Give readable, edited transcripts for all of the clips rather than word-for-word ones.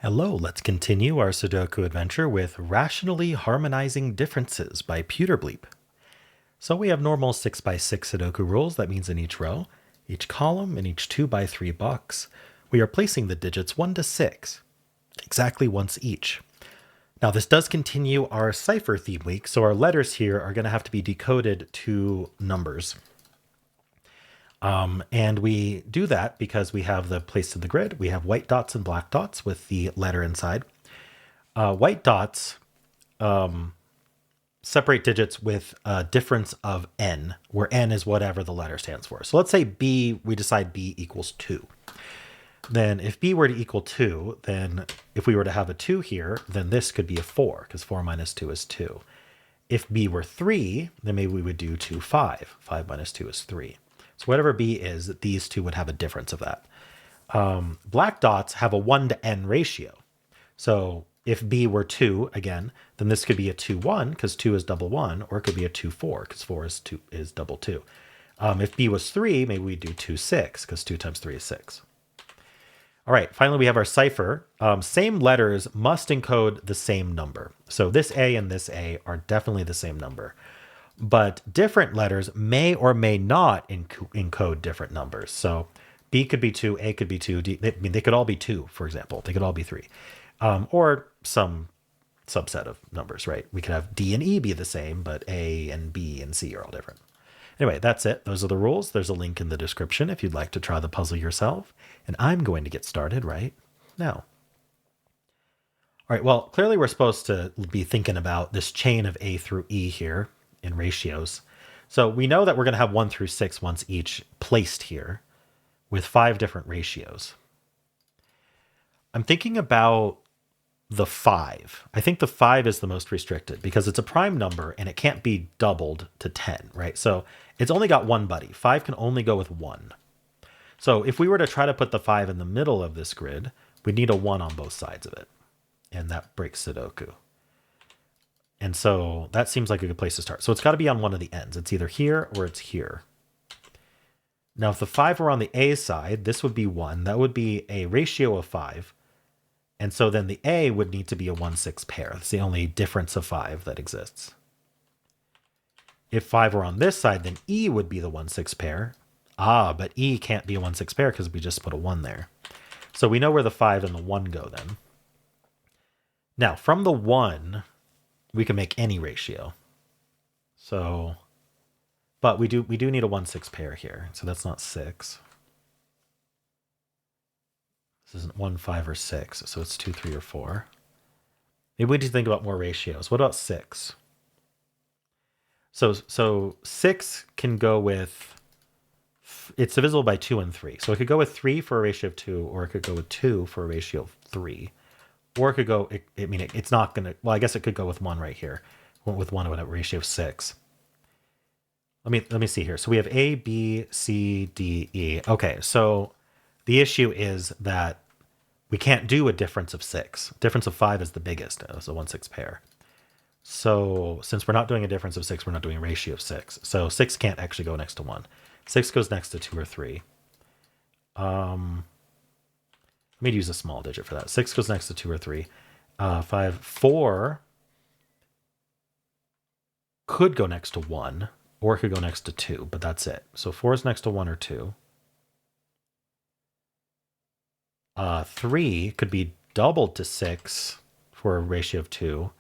Hello, let's continue our Sudoku adventure with Rationally Harmonizing Differences by PjoeterBliep. So we have normal 6x6 Sudoku rules. That means in each row, each column, and each 2x3 box, we are placing the digits 1 to 6, exactly once each. Now this does continue our cipher theme week, so our letters here are going to have to be decoded to numbers. And we do that because we have the place in the grid. We have white dots and black dots with the letter inside. White dots separate digits with a difference of n, where n is whatever the letter stands for. So let's say B, we decide B equals 2. Then if B were to equal 2, then if we were to have a 2 here, then this could be a 4, because 4 minus 2 is 2. If B were 3, then maybe we would do 2, 5. 5 minus 2 is 3. So whatever B is, these two would have a difference of that. Black dots have a 1 to n ratio. So if B were 2, again, then this could be a 2, 1, because 2 is double 1, or it could be a 2, 4, because 4 is double 2. If B was 3, maybe we do 2, 6, because 2 times 3 is 6. All right, finally we have our cipher. Same letters must encode the same number. So this A and this A are definitely the same number. But different letters may or may not encode different numbers. So B could be 2, A could be 2. They could all be 2, for example. They could all be 3. Or some subset of numbers, right? We could have D and E be the same, but A and B and C are all different. Anyway, that's it. Those are the rules. There's a link in the description if you'd like to try the puzzle yourself. And I'm going to get started right now. All right, well, clearly we're supposed to be thinking about this chain of A through E here in ratios. So we know that we're going to have 1 through 6 once each placed here with 5 different ratios. I'm thinking about the 5. I think the 5 is the most restricted because it's a prime number and it can't be doubled to 10, right? So it's only got one buddy. 5 can only go with 1. So if we were to try to put the 5 in the middle of this grid, we'd need a 1 on both sides of it. And that breaks Sudoku. And so that seems like a good place to start. So it's got to be on one of the ends. It's either here or it's here. Now, if the 5 were on the A side, this would be 1. That would be a ratio of 5. And so then the A would need to be a 1-6 pair. That's the only difference of 5 that exists. If 5 were on this side, then E would be the 1-6 pair. But E can't be a 1-6 pair because we just put a 1 there. So we know where the 5 and the 1 go then. Now, from the 1, we can make any ratio. So, but we do need a 1-6 pair here. So that's not 6. This isn't 1, 5, or 6. So it's 2, 3, or 4. Maybe we need to think about more ratios. What about 6? So 6 can go with, it's divisible by 2 and 3. So it could go with 3 for a ratio of 2, or it could go with 2 for a ratio of 3. Or it could go, it's not going to, well, I guess it could go with 1 right here. With 1 at a ratio of 6. Let me see here. So we have A, B, C, D, E. Okay, so the issue is that we can't do a difference of 6. Difference of 5 is the biggest. It's a 1-6 pair. So since we're not doing a difference of 6, we're not doing a ratio of 6. So 6 can't actually go next to 1. 6 goes next to 2 or 3. Let me use a small digit for that. 6 goes next to 2 or 3. 5, 4 could go next to 1, or it could go next to 2, but that's it. So 4 is next to 1 or 2. 3 could be doubled to 6 for a ratio of 2,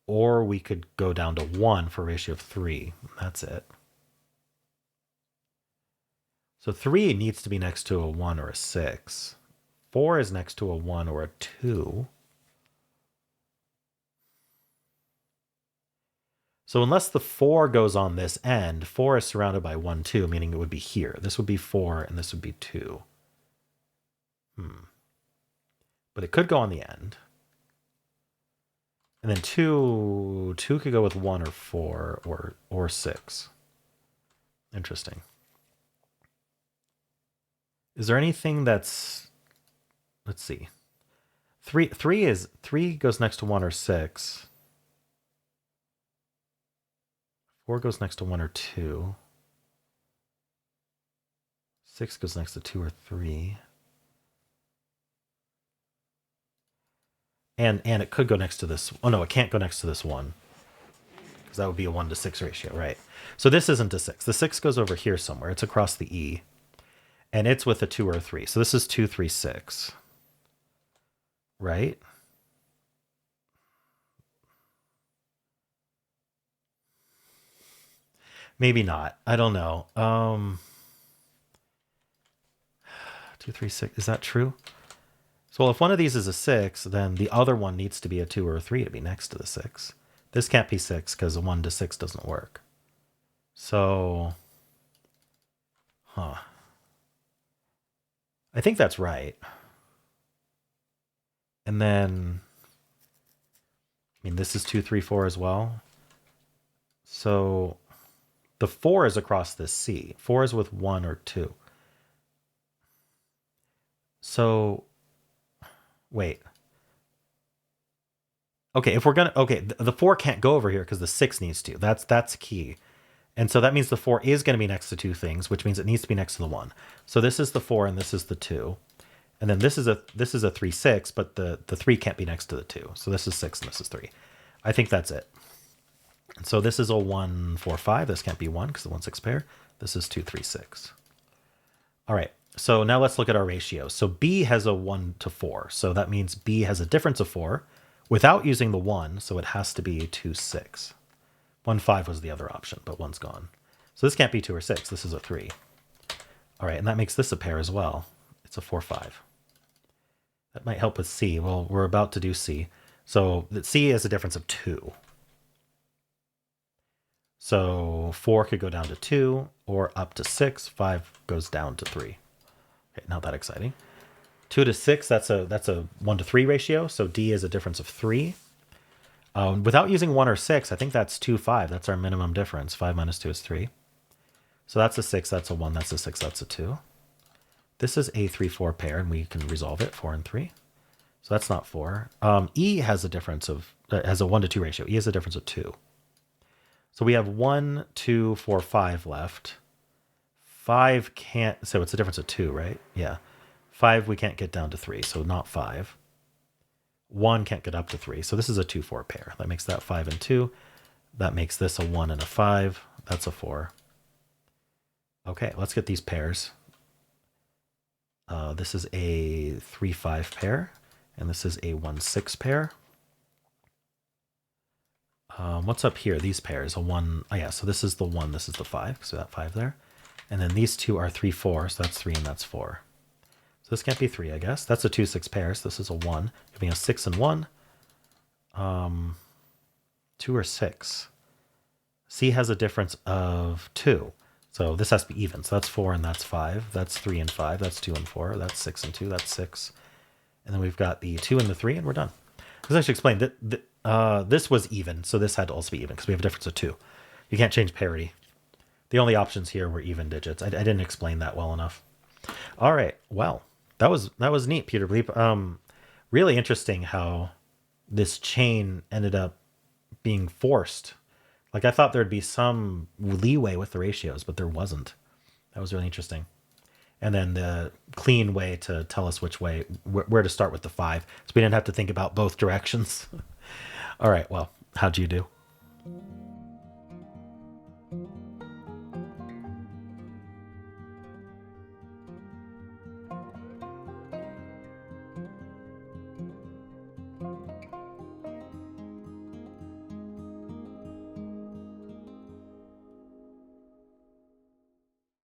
or we could go down to 1 for a ratio of 3. That's it. So 3 needs to be next to a 1 or a 6. 4 is next to a 1 or a 2. So unless the 4 goes on this end, 4 is surrounded by 1, 2, meaning it would be here. This would be 4, and this would be 2. But it could go on the end. And then 2 could go with 1 or 4 or 6. Interesting. Is there anything that's, let's see. 3 goes next to 1 or 6. 4 goes next to 1 or 2. 6 goes next to 2 or 3. And it could go next to this. Oh, no, it can't go next to this 1. Because that would be a 1 to 6 ratio, right? So this isn't a 6. The 6 goes over here somewhere. It's across the E. And it's with a 2 or a 3. So this is 2, 3, 6. Right? Maybe not. I don't know. 2, 3, 6. Is that true? So well, if one of these is a 6, then the other one needs to be a 2 or a 3 to be next to the 6. This can't be 6 because a 1 to 6 doesn't work. So, I think that's right. And then, I mean, this is 2, 3, 4 as well. So the 4 is across this C. 4 is with 1 or 2. So, wait. Okay, if we're gonna, okay, the 4 can't go over here because the 6 needs to. That's key. And so that means the 4 is going to be next to 2 things, which means it needs to be next to the 1. So this is the 4 and this is the 2. And then this is a 3, 6, but the 3 can't be next to the 2. So this is 6 and this is 3. I think that's it. So this is a 1, 4, 5. This can't be 1 because the 1, 6 pair. This is 2, 3, 6. All right. So now let's look at our ratios. So B has a 1 to 4. So that means B has a difference of 4 without using the 1. So it has to be 2, 6. 1, 5 was the other option, but 1's gone. So this can't be 2 or 6. This is a 3. All right. And that makes this a pair as well. It's a 4, 5. That might help with C. Well, we're about to do C. So the C is a difference of 2. So 4 could go down to 2 or up to 6. 5 goes down to 3. Okay, not that exciting. 2 to 6, that's a 1 to 3 ratio. So D is a difference of 3. Without using 1 or 6, I think that's 2, 5. That's our minimum difference. 5 minus 2 is 3. So that's a 6, that's a 1, that's a 6, that's a 2. This is a 3, 4 pair, and we can resolve it, 4 and 3. So that's not 4. E has a difference of, has a 1 to 2 ratio. E has a difference of 2. So we have 1, 2, 4, 5 left. 5 can't, so it's a difference of 2, right? Yeah. 5 we can't get down to 3, so not 5. 1 can't get up to 3, so this is a 2, 4 pair. That makes that 5 and 2. That makes this a 1 and a 5. That's a 4. Okay, let's get these pairs. This is a 3, 5 pair, and this is a 1, 6 pair. What's up here? These pairs, a 1, oh yeah, so this is the 1, this is the 5, so that 5 there. And then these two are 3, 4, so that's 3 and that's 4. So this can't be 3, I guess. That's a 2, 6 pair, so this is a 1, giving us 6 and 1. 2 or 6. C has a difference of 2. So this has to be even. So that's 4 and that's 5. That's 3 and 5. That's 2 and 4. That's 6 and 2. That's 6. And then we've got the 2 and the 3, and we're done. Because I should explain that this was even, so this had to also be even because we have a difference of 2. You can't change parity. The only options here were even digits. I didn't explain that well enough. All right. Well, that was neat, PjoeterBliep. Really interesting how this chain ended up being forced. Like I thought there'd be some leeway with the ratios, but there wasn't. That was really interesting. And then the clean way to tell us which way, where to start with the 5. So we didn't have to think about both directions. All right. Well, how'd you do?